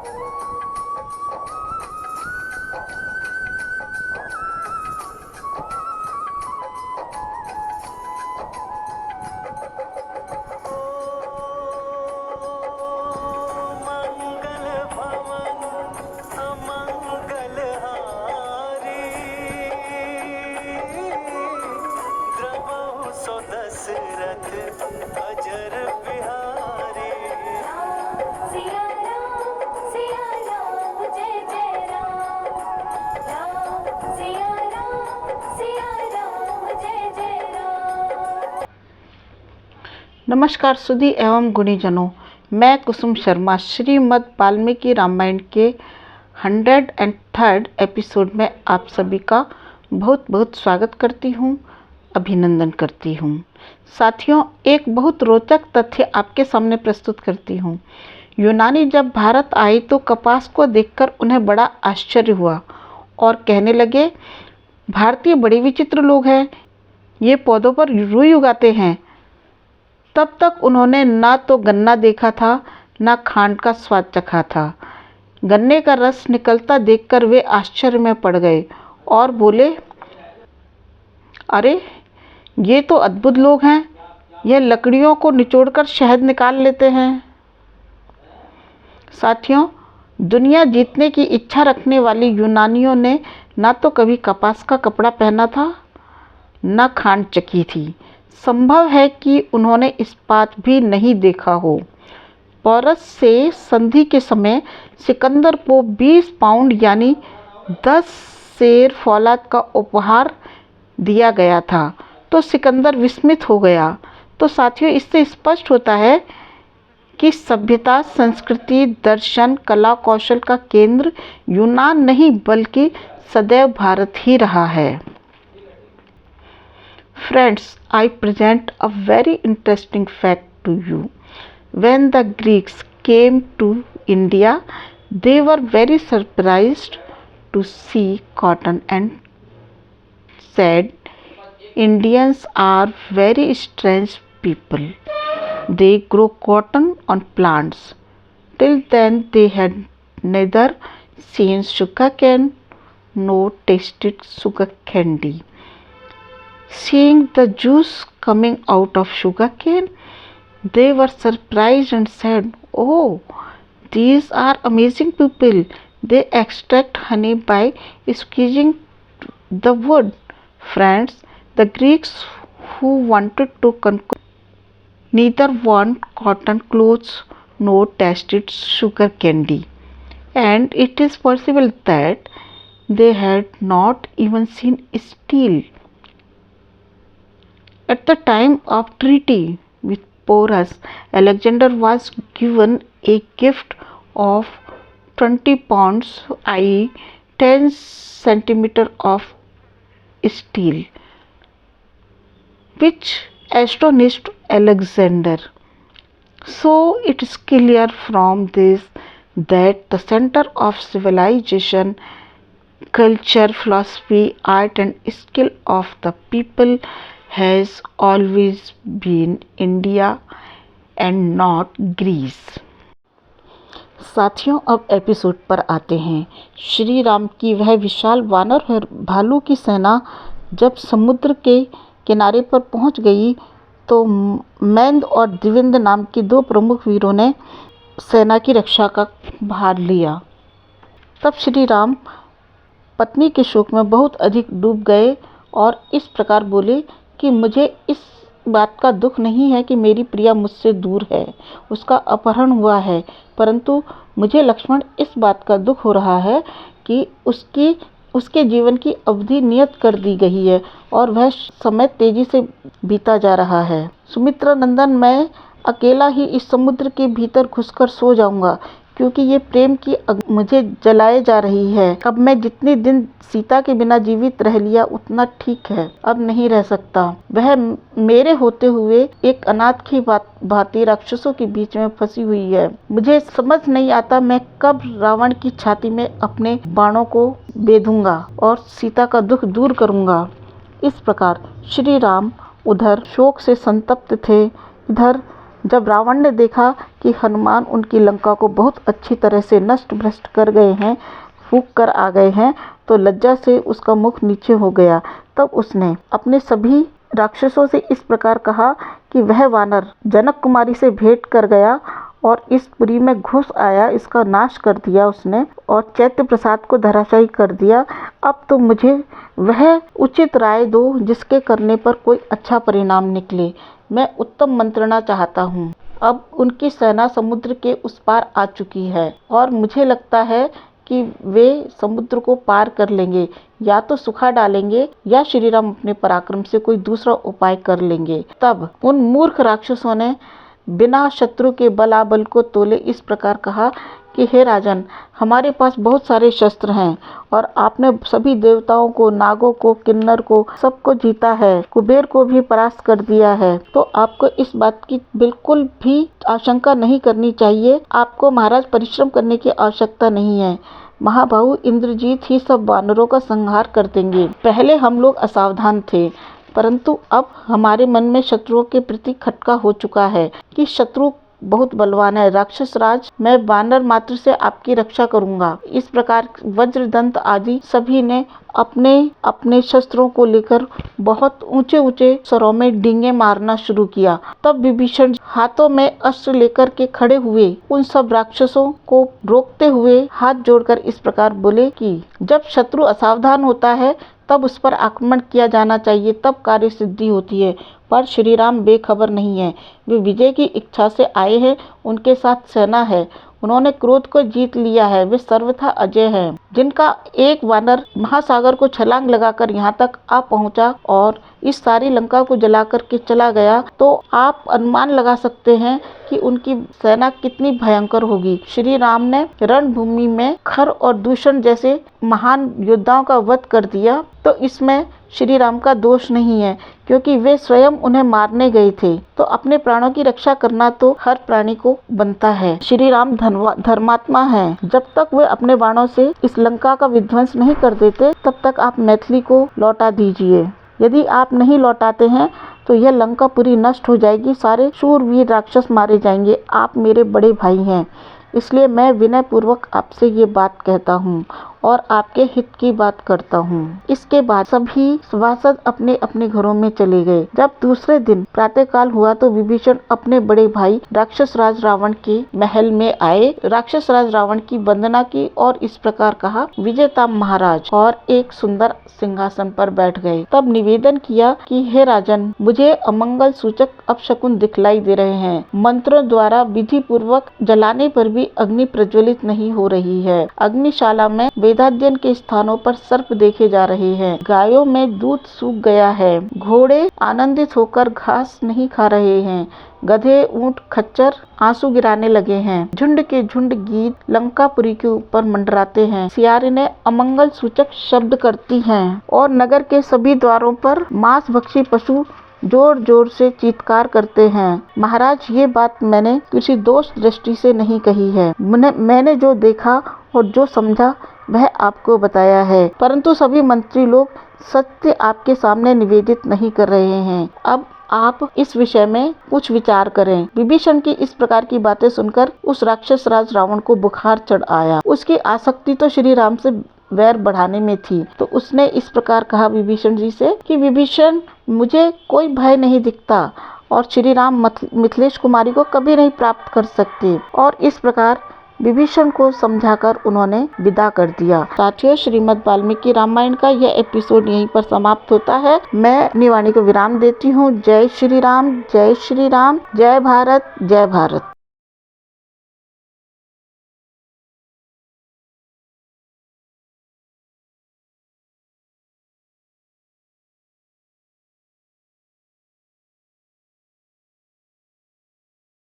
मंगल भवन अमंगल हारी, द्रवहु सो दशरथ अजर बिहारी। सिया राम जय जय राम, राम सिया राम जय जय राम। नमस्कार सुधी एवं गुणीजनों, मैं कुसुम शर्मा श्रीमद् वाल्मीकि रामायण के 103rd एपिसोड में आप सभी का बहुत बहुत स्वागत करती हूँ, अभिनंदन करती हूँ। साथियों, एक बहुत रोचक तथ्य आपके सामने प्रस्तुत करती हूँ। यूनानी जब भारत आए तो कपास को देखकर उन्हें बड़ा आश्चर्य हुआ और कहने लगे, भारतीय बड़े विचित्र लोग हैं, ये पौधों पर रुई उगाते हैं। तब तक उन्होंने ना तो गन्ना देखा था, ना खांड का स्वाद चखा था। गन्ने का रस निकलता देखकर वे आश्चर्य में पड़ गए और बोले, अरे ये तो अद्भुत लोग हैं, यह लकड़ियों को निचोड़कर शहद निकाल लेते हैं। साथियों, दुनिया जीतने की इच्छा रखने वाली यूनानियों ने ना तो कभी कपास का कपड़ा पहना था, ना खांड चखी थी। संभव है कि उन्होंने इस्पात भी नहीं देखा हो। पोरस से संधि के समय सिकंदर को 20 पाउंड यानी 10 सेर फौलाद का उपहार दिया गया था तो सिकंदर विस्मित हो गया। तो साथियों, इससे स्पष्ट होता है कि सभ्यता, संस्कृति, दर्शन, कला, कौशल का केंद्र यूनान नहीं बल्कि सदैव भारत ही रहा है। Friends, I present a very interesting fact to you. When the Greeks came to India, they were very surprised to see cotton and said, Indians are very strange people. They grow cotton on plants. Till then they had neither seen sugarcane nor tasted sugar candy. Seeing the juice coming out of sugarcane, they were surprised and said, "Oh, these are amazing people. They extract honey by squeezing the wood." Friends, the Greeks who wanted to conquer neither want cotton clothes nor tasted sugar candy, and it is possible that they had not even seen steel. At the time of treaty with Porus, Alexander was given a gift of 20 pounds, i.e. 10 centimeters of steel, which astonished Alexander. So it is clear from this that the center of civilization, culture, philosophy, art and skill of the people has always been India and not Greece. साथियों, अब episode पर आते हैं। श्री राम की वह विशाल वानर और भालू की सेना जब समुद्र के किनारे पर पहुंच गई तो मैंद और द्विविंद नाम की 2 प्रमुख वीरों ने सेना की रक्षा का भार लिया। तब श्री राम पत्नी के शोक में बहुत अधिक डूब गए और इस प्रकार बोले कि मुझे इस बात का दुख नहीं है कि मेरी प्रिया मुझसे दूर है, उसका अपहरण हुआ है, परंतु मुझे लक्ष्मण इस बात का दुख हो रहा है कि उसके जीवन की अवधि नियत कर दी गई है और वह समय तेजी से बीता जा रहा है। सुमित्रा नंदन, मैं अकेला ही इस समुद्र के भीतर घुसकर सो जाऊंगा, क्योंकि ये प्रेम की मुझे जलाए जा रही है। अब मैं जितने दिन सीता के बिना जीवित रह लिया उतना ठीक है, अब नहीं रह सकता। वह मेरे होते हुए एक अनाथ की भांति राक्षसों के बीच में फंसी हुई है। मुझे समझ नहीं आता मैं कब रावण की छाती में अपने बाणों को बेधूंगा और सीता का दुख दूर करूंगा। इस प्रकार श्री राम उधर शोक से संतप्त थे, इधर जब रावण ने देखा कि हनुमान उनकी लंका को बहुत अच्छी तरह से नष्ट भ्रष्ट कर गए हैं, फूंक कर आ गए हैं, तो लज्जा से उसका मुख नीचे हो गया। तब उसने अपने सभी राक्षसों से इस प्रकार कहा कि वह वानर जनक कुमारी से भेंट कर गया और इस पुरी में घुस आया, इसका नाश कर दिया उसने और चैत्य प्रसाद को धराशायी कर दिया। अब तो मुझे वह उचित राय दो जिसके करने पर कोई अच्छा परिणाम निकले। मैं उत्तम मंत्रणा चाहता हूँ। अब उनकी सेना समुद्र के उस पार आ चुकी है और मुझे लगता है कि वे समुद्र को पार कर लेंगे, या तो सुखा डालेंगे या श्री राम अपने पराक्रम से कोई दूसरा उपाय कर लेंगे। तब उन मूर्ख राक्षसों ने बिना शत्रु के बलाबल को तोले इस प्रकार कहा कि हे राजन, हमारे पास बहुत सारे शस्त्र हैं और आपने सभी देवताओं को, नागों को, किन्नर को, सबको जीता है, कुबेर को भी परास्त कर दिया है, तो आपको इस बात की बिल्कुल भी आशंका नहीं करनी चाहिए। आपको महाराज परिश्रम करने की आवश्यकता नहीं है। महाबाहु इंद्रजीत ही सब वानरों का संहार कर देंगे। पहले हम लोग असावधान थे, परंतु अब हमारे मन में शत्रुओं के प्रति खटका हो चुका है कि शत्रु बहुत बलवान है। राक्षस राज, मैं वानर मात्र से आपकी रक्षा करूंगा। इस प्रकार वज्रदंत आदि सभी ने अपने अपने शस्त्रों को लेकर बहुत ऊंचे ऊंचे स्वरों में डींगे मारना शुरू किया। तब विभीषण हाथों में अस्त्र लेकर के खड़े हुए, उन सब राक्षसों को रोकते हुए हाथ जोड़कर इस प्रकार बोले कि जब शत्रु असावधान होता है तब उस पर आक्रमण किया जाना चाहिए, तब कार्य सिद्धि होती है। पर श्री राम बेखबर नहीं है। वे विजय की इच्छा से आए हैं, उनके साथ सेना है, उन्होंने क्रोध को जीत लिया है, वे सर्वथा अजय हैं। जिनका एक वानर महासागर को छलांग लगाकर यहाँ तक आ पहुँचा और इस सारी लंका को जला करके चला गया, तो आप अनुमान लगा सकते हैं कि उनकी सेना कितनी भयंकर होगी। श्री राम ने रणभूमि में खर और दूषण जैसे महान योद्धाओं का वध कर दिया, तो इसमें श्री राम का दोष नहीं है, क्योंकि वे स्वयं उन्हें मारने गए थे। तो अपने प्राणों की रक्षा करना तो हर प्राणी को बनता है। श्री राम धर्मात्मा है। जब तक वे अपने बाणों से इस लंका का विध्वंस नहीं कर देते, तब तक आप मैथिली को लौटा दीजिए। यदि आप नहीं लौटाते हैं तो यह लंका पूरी नष्ट हो जाएगी, सारे शूरवीर राक्षस मारे जाएंगे। आप मेरे बड़े भाई हैं, इसलिए मैं विनय पूर्वक आपसे ये बात कहता हूँ और आपके हित की बात करता हूँ। इसके बाद सभी सभासद अपने अपने घरों में चले गए। जब दूसरे दिन प्रातःकाल हुआ तो विभीषण अपने बड़े भाई राक्षस राज रावण के महल में आए, राक्षस राज रावण की वंदना की और इस प्रकार कहा, विजेता महाराज, और एक सुंदर सिंहासन पर बैठ गए। तब निवेदन किया कि हे राजन, मुझे अमंगल सूचक अपशकुन दिखलाई दे रहे हैं। मंत्रों द्वारा विधि पूर्वक जलाने पर भी अग्नि प्रज्वलित नहीं हो रही है। अग्निशाला में वेदाध्ययन के स्थानों पर सर्प देखे जा रहे हैं। गायों में दूध सूख गया है। घोड़े आनंदित होकर घास नहीं खा रहे हैं। गधे, ऊंट, खच्चर आंसू गिराने लगे हैं। झुंड के झुंड गीत लंकापुरी के ऊपर मंडराते हैं। सियारिनें अमंगल सूचक शब्द करती हैं और नगर के सभी द्वारों पर मांस भक्षी पशु जोर जोर से चीत्कार करते हैं। महाराज, ये बात मैंने किसी दोष दृष्टि से नहीं कही है। मैंने जो देखा और जो समझा वह आपको बताया है, परंतु सभी मंत्री लोग सत्य आपके सामने निवेदित नहीं कर रहे हैं। अब आप इस विषय में कुछ विचार करें। विभीषण की इस प्रकार की बातें सुनकर उस राक्षस राज रावण को बुखार चढ़ आया। उसकी आसक्ति तो श्री राम से वैर बढ़ाने में थी, तो उसने इस प्रकार कहा विभीषण जी से कि विभीषण, मुझे कोई भय नहीं दिखता और श्री राम मिथिलेश कुमारी को कभी नहीं प्राप्त कर सकते। और इस प्रकार विभीषण को समझाकर उन्होंने विदा कर दिया। साथियों, श्रीमद् वाल्मीकि रामायण का यह एपिसोड यहीं पर समाप्त होता है। मैं अपनी वाणी को विराम देती हूँ। जय श्री राम, जय श्री राम, जय भारत, जय भारत।